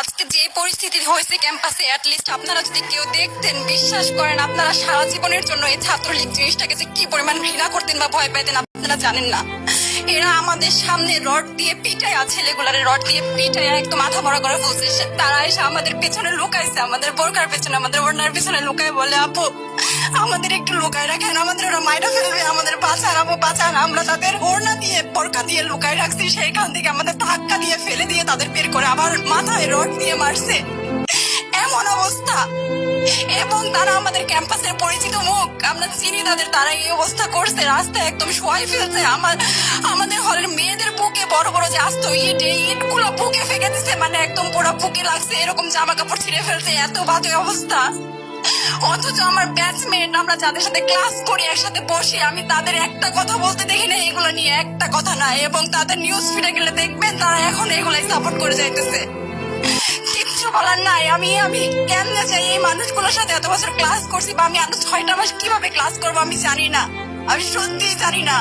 আজকে যে পরিস্থিতি হয়েছে ক্যাম্পাসে, অ্যাটলিস্ট আপনারা যদি কেউ দেখতেন, বিশ্বাস করেন আপনারা সারা জীবনের জন্য এই ছাত্রলীগ জিনিসটাকে যে কি পরিমাণ ঘৃণা করতেন বা ভয় পেতেন আপনারা জানেন না। এরা আমাদের সামনে রড দিয়ে পিটায়, ছেলেগুলারে রড দিয়ে পিটায় একদম মাথা বড় করে ফেলছে। তারা এসে আমাদের পেছনে লুকাইছে, আমাদের বোরকার পেছনে, আমাদের ওড়নার পেছনে লুকায় বলে, আপু আমাদের একটু লুকায় রাখেন, আমাদের ওরা মাইরা ফেলবে, আমাদের বাঁচান আপু বাঁচান। আমরা তাদের ওড়না দিয়ে বোরকা দিয়ে লুকায় রাখছি, সেইখান থেকে আমাদের ধাক্কা দিয়ে ফেলে দিয়ে তাদের বের করে আবার মাথায় রড দিয়ে মারছে। এমন অবস্থা। এবং তারা আমাদের ক্যাম্পাসের পরিচিত মুখ, আমরা চিনি তাদের, তারা এই অবস্থা করছে, রাস্তায় একদম শোয়াই ফেলছে। আমাদের হলের মেয়েদের বুকে বড় বড় যে আসতো ইটগুলো বুকে ফেঁকে দিচ্ছে, মানে একদম পুরো বুকে লাগছে, এরকম জামা কাপড় ছিঁড়ে ফেলছে, এত বাজে অবস্থা। অথচ আমার ব্যাচমেট, আমরা যাদের সাথে ক্লাস করি, একসাথে বসি, আমি তাদের একটা কথা বলতে দেখি না এগুলো নিয়ে, একটা কথা না। এবং তাদের নিউজ ফিডে গেলে দেখবেন তারা এখন এগুলাই সাপোর্ট করে যাইতেছে। কিচ্ছু বলার নাই। আমি কেমনে চাই এই মানুষগুলোর সাথে এত বছর ক্লাস করছি, বা আমি আরো 6টা মাস কিভাবে ক্লাস করবো আমি জানি না, আমি সত্যিই জানি না।